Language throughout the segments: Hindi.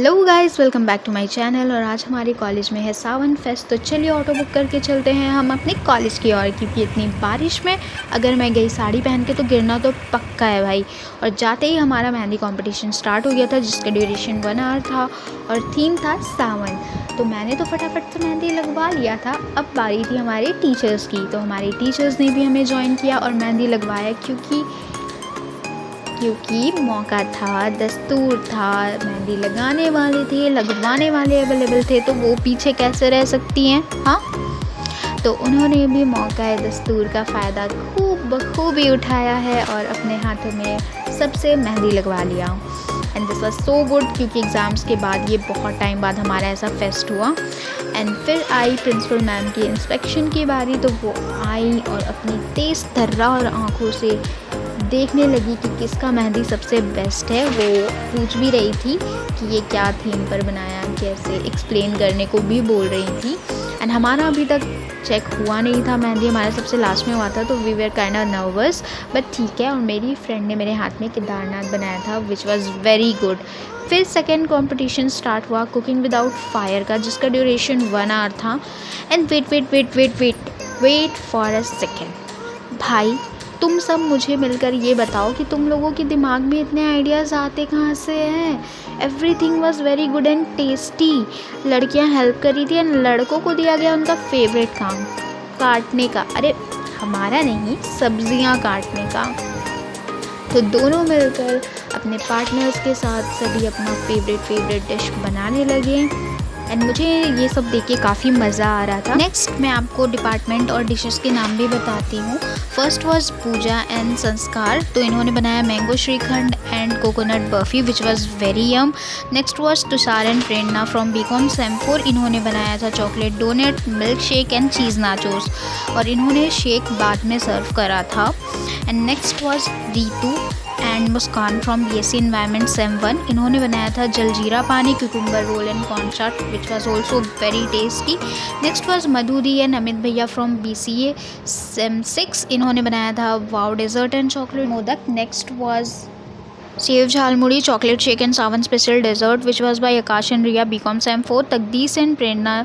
Hello guys, welcome back to my channel. और आज हमारे कॉलेज में है सावन फेस्ट, तो चलिए ऑटो बुक करके चलते हैं हम अपने कॉलेज की ओर। क्योंकि इतनी बारिश में अगर मैं गई साड़ी पहन के तो गिरना तो पक्का है भाई। और जाते ही हमारा मेहंदी कंपटीशन स्टार्ट हो गया था, जिसका ड्यूरेशन 1 आवर था और थीम था सावन। तो मैंने तो फटाफट से मेहंदी लगवा लिया था। अब बारी थी हमारे टीचर्स की, तो हमारे टीचर्स ने भी हमें ज्वाइन किया और मेहंदी लगवाया। क्योंकि मौका था, दस्तूर था, मेहंदी लगाने वाले थे, लगवाने वाले अवेलेबल थे, तो वो पीछे कैसे रह सकती हैं। हाँ, तो उन्होंने भी मौका दस्तूर का फ़ायदा खूब बखूबी उठाया है और अपने हाथों में सबसे मेहंदी लगवा लिया। And this was so good, क्योंकि एग्ज़ाम्स के बाद ये बहुत टाइम बाद हमारा ऐसा फेस्ट हुआ। एंड फिर आई प्रिंसिपल मैम की इंस्पेक्शन की बारी, तो वो आई और अपनी तेज़ तर्रा और आँखों से देखने लगी कि किसका मेहंदी सबसे बेस्ट है। वो पूछ भी रही थी कि ये क्या थीम पर बनाया, कैसे एक्सप्लेन करने को भी बोल रही थी। एंड हमारा अभी तक चेक हुआ नहीं था, मेहंदी हमारा सबसे लास्ट में हुआ था, तो we were kind of nervous, but ठीक है। और मेरी फ्रेंड ने मेरे हाथ में केदारनाथ बनाया था, विच वॉज़ वेरी गुड। फिर सेकेंड कॉम्पिटिशन स्टार्ट हुआ कुकिंग विदाउट फायर का, जिसका ड्यूरेशन 1 आवर था। And wait for a second भाई, तुम सब मुझे मिलकर ये बताओ कि तुम लोगों के दिमाग में इतने आइडियाज़ आते कहाँ से हैं। Everything was very good and tasty. लड़कियां हेल्प कर रही थी एंड लड़कों को दिया गया उनका फेवरेट काम, काटने का। अरे हमारा नहीं, सब्जियां काटने का। तो दोनों मिलकर अपने पार्टनर्स के साथ सभी अपना फेवरेट डिश बनाने लगे। एंड मुझे ये सब देख के काफ़ी मज़ा आ रहा था। नेक्स्ट मैं आपको डिपार्टमेंट और डिशेस के नाम भी बताती हूँ। फर्स्ट वाज पूजा एंड संस्कार, तो इन्होंने बनाया mango shrikhand and coconut barfi, which was very yum. Next was Tushar and Prerna from BCom sem 4, इन्होंने बनाया था chocolate donut, milk shake and cheese nachos, और इन्होंने शेक बाद में सर्व करा था। And next was Ritu and Muskan from BSc environment sem 1, इन्होंने बनाया था जलजीरा पानी, cucumber roll and corn chaat, which was also very tasty. Next was Madhuri and Amit भैया फ्रॉम BCA सेम 6, इन्होंने बनाया था wow dessert and chocolate modak. Next was sev jhalmuri chocolate shake and Sawan special dessert, which was by Akash and Riya BCom sem 4। Taqdees and Prerna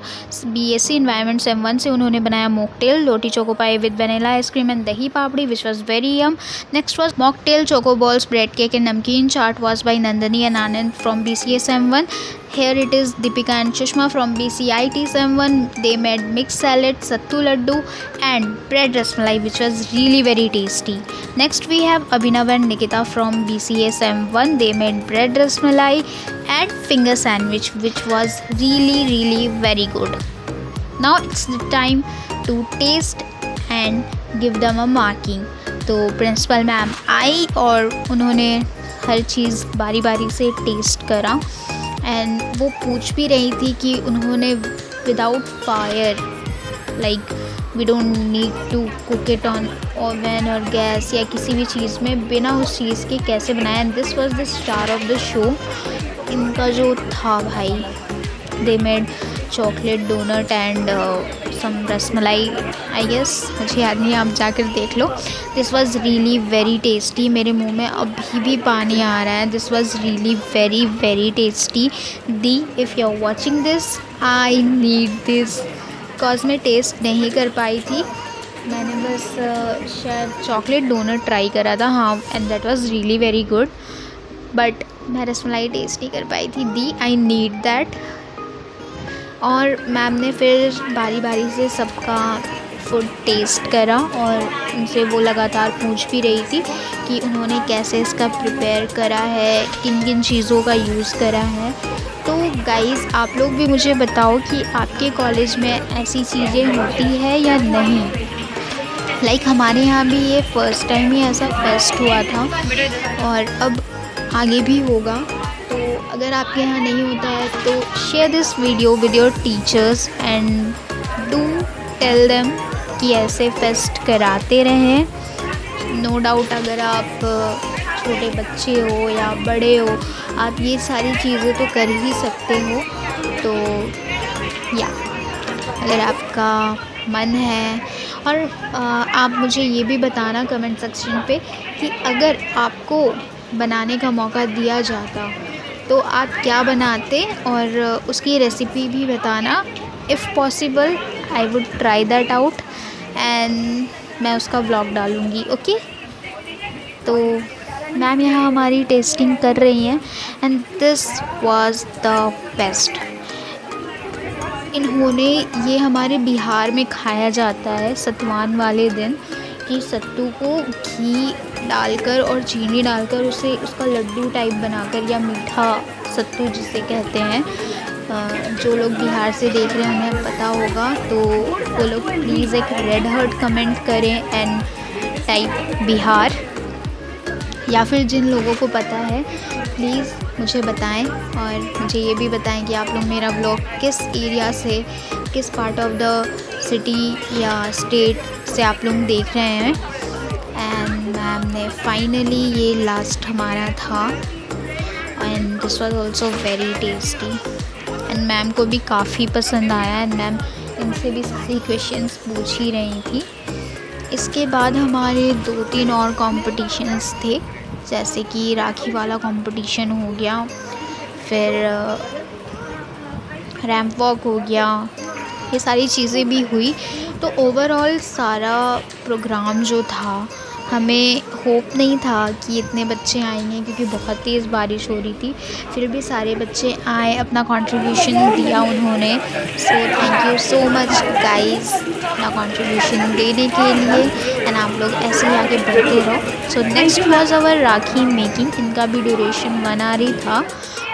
BSc environment sem 1 से, उन्होंने बनाया mocktail Lotte Choco Pie with vanilla ice cream and dahi papdi, which was very yum. Next was mocktail choco balls bread cake and namkeen chaat, was by Nandini and Anand from BCA same 1। Here it is Deepika and Sushma from BCIT Sem 1. They made mixed salad, sattu laddu and bread rasmalai, which was really very tasty. Next we have Abhinav and Nikita from BCA Sem 1. They made bread rasmalai and finger sandwich, which was really very good. Now it's the time to taste and give them a marking. तो प्रिंसिपल मैम आई और उन्होंने हर चीज़ बारी बारी से टेस्ट करा। एंड वो पूछ भी रही थी कि उन्होंने without fire, like we don't need to cook it on oven और गैस या किसी भी चीज़ में, बिना उस चीज़ के कैसे बनाया। And this was the star of the show. इनका जो था भाई, they made chocolate doughnut and some rasmalai, I guess, मुझे याद नहीं, आप जाकर देख लो। This was really very tasty. मेरे मुंह में अभी भी पानी आ रहा है। This was really very tasty. दी, if you are watching this, I need this, because मैं टेस्ट नहीं कर पाई थी। मैंने बस शायद चॉकलेट डोनट ट्राई करा था, हाँ, and that was really very good, but मैं रसमलाई टेस्ट नहीं कर पाई थी। दी, आई नीड दैट। और मैम ने फिर बारी बारी से सबका फूड टेस्ट करा और उनसे वो लगातार पूछ भी रही थी कि उन्होंने कैसे इसका प्रिपेयर करा है, किन किन चीज़ों का यूज़ करा है। तो गाइज़, आप लोग भी मुझे बताओ कि आपके कॉलेज में ऐसी चीज़ें होती है या नहीं। लाइक हमारे यहाँ भी ये फर्स्ट टाइम ही ऐसा फेस्ट हुआ था और अब आगे भी होगा। तो अगर आपके यहाँ नहीं होता है तो share this video with your teachers and do tell them कि ऐसे फेस्ट कराते रहें। नो डाउट, अगर आप छोटे बच्चे हो या बड़े हो, आप ये सारी चीज़ें तो कर ही सकते हो। तो या अगर आपका मन है, और आप मुझे ये भी बताना कमेंट सेक्शन पे कि अगर आपको बनाने का मौका दिया जाता तो आप क्या बनाते और उसकी रेसिपी भी बताना। If possible I would try that out and मैं उसका व्लॉग डालूँगी। ओके, तो मैम यहाँ हमारी टेस्टिंग कर रही हैं and this was the best. इन्होंने ये हमारे बिहार में खाया जाता है सतवान वाले दिन कि सत्तू को घी डालकर और चीनी डालकर उसे उसका लड्डू टाइप बनाकर, या मीठा सत्तू जिसे कहते हैं। जो लोग बिहार से देख रहे हैं उन्हें पता होगा, तो वो लोग प्लीज़ एक रेड हार्ट कमेंट करें एंड टाइप बिहार, या फिर जिन लोगों को पता है प्लीज़ मुझे बताएं। और मुझे ये भी बताएं कि आप लोग मेरा ब्लॉग किस एरिया से, किस पार्ट ऑफ द सिटी या स्टेट से आप लोग देख रहे हैं। एंड मैम ने फाइनली, ये लास्ट हमारा था and this was also very tasty and ma'am को भी काफ़ी पसंद आया एंड मैम इनसे भी सारी क्वेश्चंस पूछ ही रही थी। इसके बाद हमारे 2-3 और कॉम्पिटिशन्स थे, जैसे कि राखी वाला कंपटीशन हो गया, फिर रैंप वॉक हो गया, ये सारी चीज़ें भी हुई। तो ओवरऑल सारा प्रोग्राम जो था, हमें होप नहीं था कि इतने बच्चे आएंगे क्योंकि बहुत तेज़ बारिश हो रही थी, फिर भी सारे बच्चे आए, अपना कंट्रीब्यूशन दिया उन्होंने। So thank you so much guys अपना कंट्रीब्यूशन देने के लिए एंड आप लोग ऐसे ही आगे बढ़ते रहो। So next was our rakhi making. इनका भी ड्यूरेशन 1 आवर ही था,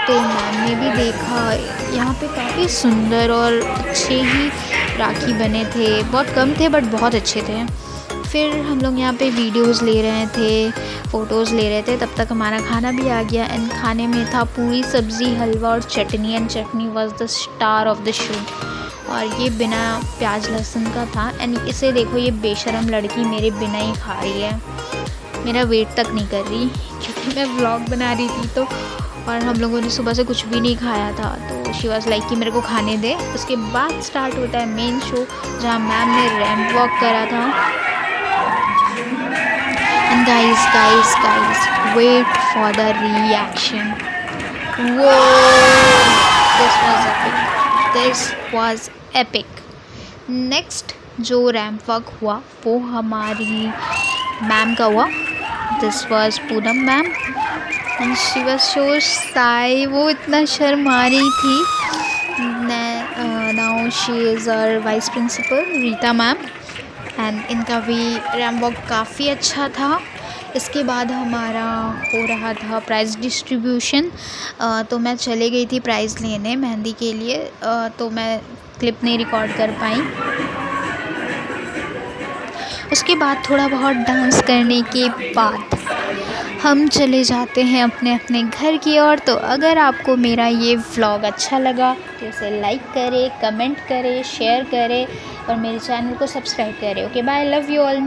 तो मैम ने भी देखा यहाँ पे काफ़ी सुंदर और अच्छे ही राखी बने थे, बहुत कम थे बट बहुत अच्छे थे। फिर हम लोग यहाँ पे वीडियोस ले रहे थे, फ़ोटोज़ ले रहे थे, तब तक हमारा खाना भी आ गया एंड खाने में था पूरी सब्ज़ी, हलवा और चटनी and chutney was the star of the show. और ये बिना प्याज लहसुन का था एंड इसे देखो, ये बेशरम लड़की मेरे बिना ही खा रही है, मेरा वेट तक नहीं कर रही क्योंकि मैं व्लॉग बना रही थी। तो और हम लोगों ने सुबह से कुछ भी नहीं खाया था, तो शी वाज लाइक कि मेरे को खाने दे। उसके बाद स्टार्ट होता है मेन शो, जहाँ मैम ने रैंप वॉक करा था। And guys, wait for the reaction. Whoa! This was epic. Next जो रैंप वॉक हुआ वो हमारी मैम का हुआ। This was Poonam ma'am and she was so shy. वो इतना शर्मा रही थी। Now she is our vice principal Rita ma'am and इनका भी रैंप वॉक काफ़ी अच्छा था। इसके बाद हमारा हो रहा था प्राइज़ डिस्ट्रीब्यूशन, तो मैं चले गई थी प्राइज़ लेने मेहंदी के लिए, तो मैं क्लिप नहीं रिकॉर्ड कर पाई। उसके बाद थोड़ा बहुत डांस करने के बाद हम चले जाते हैं अपने अपने घर की ओर। तो अगर आपको मेरा ये व्लॉग अच्छा लगा तो इसे लाइक करें, कमेंट करें, शेयर करें और मेरे चैनल को सब्सक्राइब करें। Okay bye, love you all.